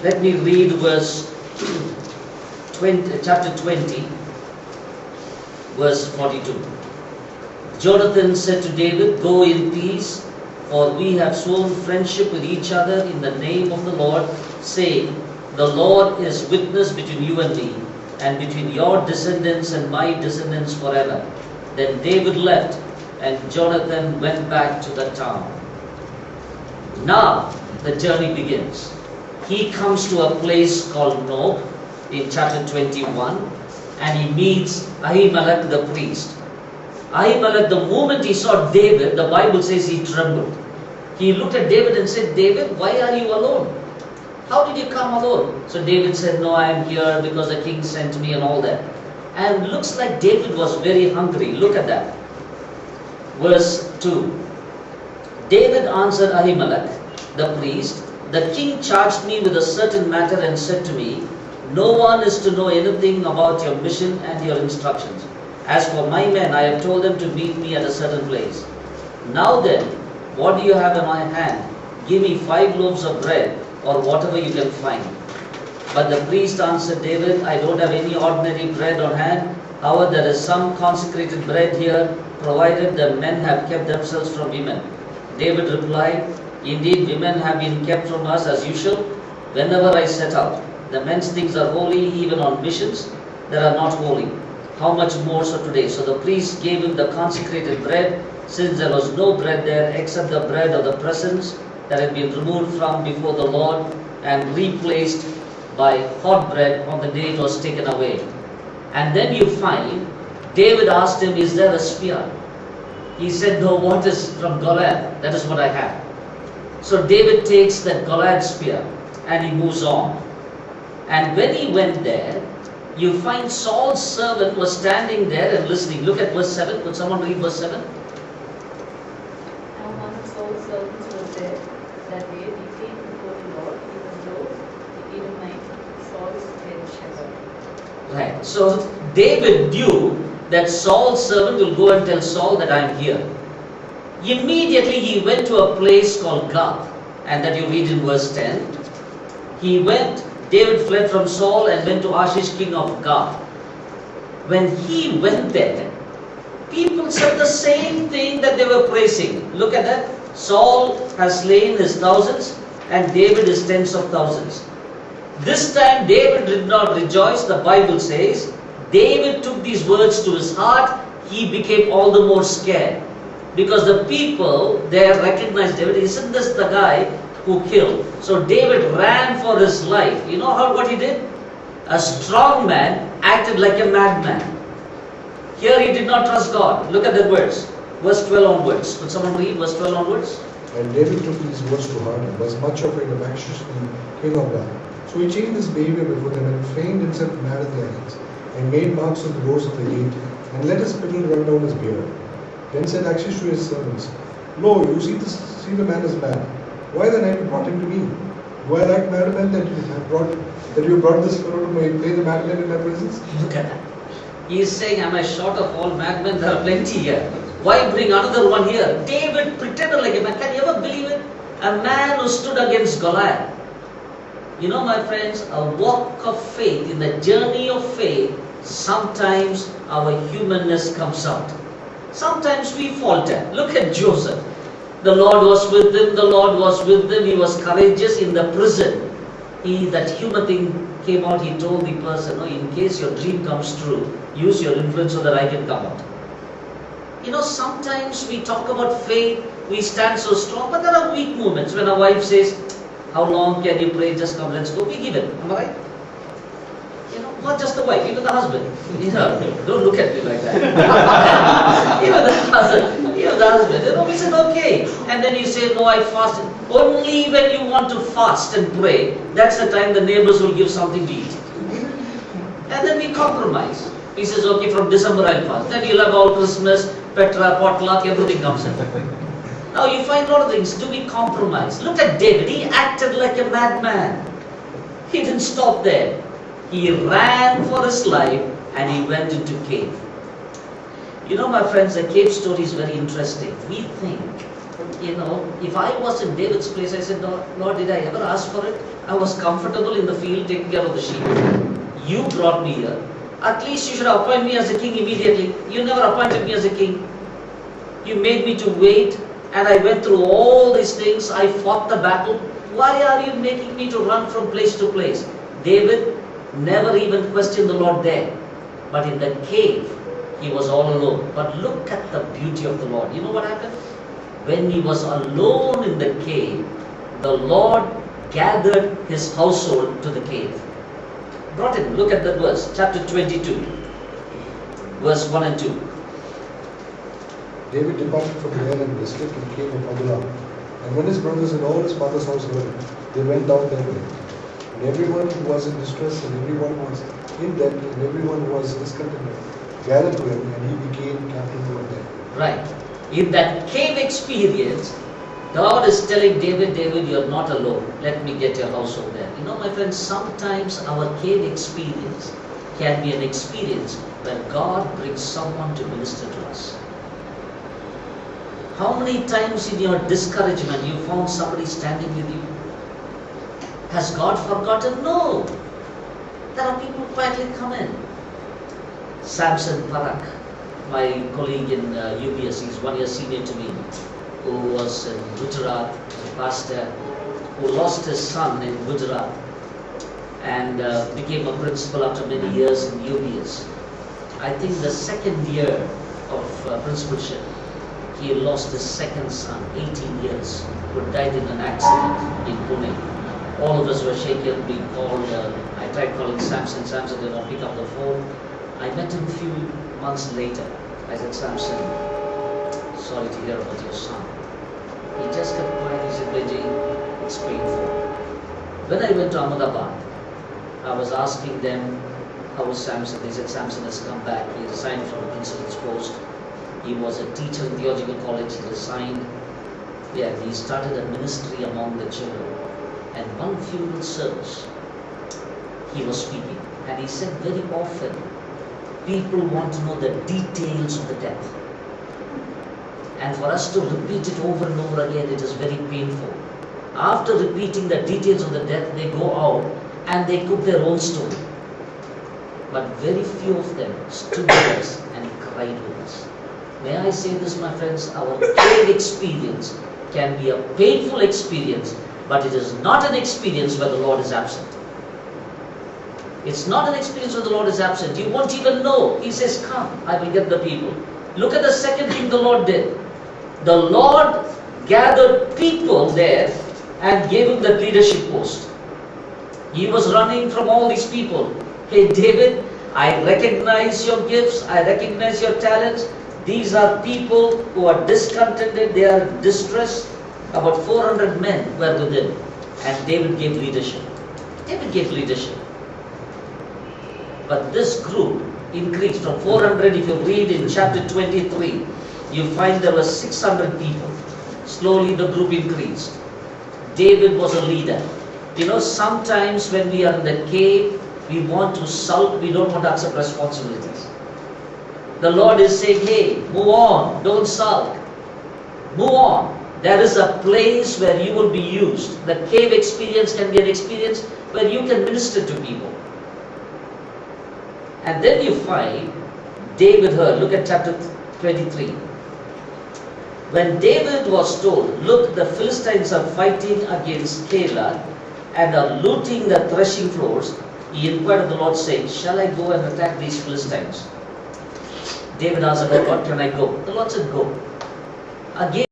Let me read verse 20, chapter 20, verse 42. Jonathan said to David, "Go in peace, for we have sworn friendship with each other in the name of the Lord, saying, the Lord is witness between you and me, and between your descendants and my descendants forever." Then David left, and Jonathan went back to the town. Now the journey begins. He comes to a place called Nob in chapter 21, and he meets Ahimelech the priest. Ahimelech, the moment he saw David, the Bible says he trembled. He looked at David and said, "David, why are you alone? How did you come alone?" So David said, "No, I am here because the king sent me," and all that. And looks like David was very hungry. Look at that. Verse 2. David answered Ahimelech, the priest, "The king charged me with a certain matter and said to me, no one is to know anything about your mission and your instructions. As for my men, I have told them to meet me at a certain place. Now then, what do you have in my hand? Give me 5 loaves of bread, or whatever you can find." But the priest answered David, "I don't have any ordinary bread on hand. However, there is some consecrated bread here, provided the men have kept themselves from women." David replied, "Indeed, women have been kept from us as usual whenever I set out. The men's things are holy, even on missions that are not holy. How much more so today?" So the priest gave him the consecrated bread, since there was no bread there except the bread of the presence that had been removed from before the Lord and replaced by hot bread on the day it was taken away. And then you find David asked him, "Is there a spear?" He said, "No, what is from Goliath? That is what I have." So David takes that Goliath spear and he moves on. And when he went there, you find Saul's servant was standing there and listening. Look at verse 7. Could someone read verse 7? And one of Saul's servants was there that day. He came before the Lord, even though the Edomite Saul's head shepherd. Right. So David knew that Saul's servant will go and tell Saul that I am here. Immediately he went to a place called Gath, and that you read in verse 10. He went, David fled from Saul and went to Achish, king of Gath. When he went there, people said the same thing that they were praising. Look at that. Saul has slain his thousands and David his tens of thousands. This time David did not rejoice. The Bible says David took these words to his heart. He became all the more scared, because the people there recognized David. Isn't this the guy who killed? So David ran for his life. You know what he did? A strong man acted like a madman. Here he did not trust God. Look at that verse. Verse 12 onwards. Could someone read verse 12 onwards? And David took these words to heart and was much afraid of Achish, king of Gath. So he changed his behavior before them and feigned himself mad at their hands, and made marks on the doors of the gate, and let his spittle run down his beard. Then said Achish to his servants, "Lo, you see the man is mad. Why then have you brought him to me? Do I like madmen that you brought this fellow to play the madman in my presence?" Look at that. He is saying, "Am I short of all madmen? There are plenty here. Why bring another one here?" David pretended like a man. Can you ever believe it? A man who stood against Goliath. You know, my friends, a walk of faith, in the journey of faith, sometimes our humanness comes out. Sometimes we falter. Look at Joseph. The Lord was with him. The Lord was with him. He was courageous in the prison. That human thing came out. He told the person, "In case your dream comes true, use your influence so that I can come out." You know, sometimes we talk about faith, we stand so strong, but there are weak moments when a wife says, "How long can you pray? Just come, let's go." We give it. Am I right? You know, not just the wife, even the husband. You know, don't look at me like that. even the husband, we said, "Okay." And then you say, "No, I fasted." Only when you want to fast and pray, that's the time the neighbors will give something to eat. And then we compromise. He says, "Okay, from December I'll fast." Then you'll have all Christmas, Petra, potluck, everything comes in. Now you find a lot of things. Do we compromise? Look at David. He acted like a madman. He didn't stop there. He ran for his life and he went into cave. You know, my friends, the cave story is very interesting. We think, if I was in David's place, I said, "Lord, did I ever ask for it? I was comfortable in the field taking care of the sheep. You brought me here. At least you should appoint me as a king immediately. You never appointed me as a king. You made me to wait, and I went through all these things. I fought the battle. Why are you making me to run from place to place? David never even questioned the Lord there. But in the cave, he was all alone. But look at the beauty of the Lord. You know what happened? When he was alone in the cave, the Lord gathered his household to the cave. Brought him. Look at that verse, chapter 22, verse 1 and 2. David departed from there and district and came of Adullam. And when his brothers and all his father's house heard it, they went down that way. And everyone who was in distress, and everyone who was in debt, and everyone who was discontented, gathered to him, and he became captain over them. Right. In that cave experience, God is telling David, David, you're not alone. Let me get your household there. You know, my friends, sometimes our cave experience can be an experience where God brings someone to minister to us. How many times in your discouragement you found somebody standing with you? Has God forgotten? No. There are people who quietly come in. Samson Parak, my colleague in UBS, he's 1 year senior to me, who was in Gujarat, a pastor, who lost his son in Gujarat and became a principal after many years in UBS. I think the second year of principalship, he lost his second son, 18 years, who died in an accident in Pune. All of us were shaken. We called, I tried calling Samson. Samson did not pick up the phone. I met him a few months later. I said, Samson, sorry to hear about your son. He just kept quiet. He said, Benji, it's painful. When I went to Ahmedabad, I was asking them, how was Samson? They said, Samson has come back. He resigned from the principal's post. He was a teacher in theological college. He resigned. Yeah, he started a ministry among the children. And one funeral service, he was speaking. And he said very often, people want to know the details of the death. And for us to repeat it over and over again, it is very painful. After repeating the details of the death, they go out and they cook their own story. But very few of them stood with us and cried with us. May I say this, my friends, our cave experience can be a painful experience, but it is not an experience where the Lord is absent. It's not an experience where the Lord is absent. You won't even know. He says, come, I will get the people. Look at the second thing the Lord did. The Lord gathered people there and gave him the leadership post. He was running from all these people. Hey, David, I recognize your gifts. I recognize your talents. These are people who are discontented. They are distressed. About 400 men were with him. And David gave leadership. David gave leadership. But this group increased from 400. If you read in chapter 23, you find there were 600 people. Slowly the group increased. David was a leader. You know, sometimes when we are in the cave, we want to sulk, we don't want to accept responsibilities. The Lord is saying, hey, move on, don't sulk. Move on. There is a place where you will be used. The cave experience can be an experience where you can minister to people. And then you find David heard. Look at chapter 23. When David was told, look, the Philistines are fighting against Keilah and are looting the threshing floors, he inquired of the Lord, saying, shall I go and attack these Philistines? David asked, what can I go? The Lord said, go. Again,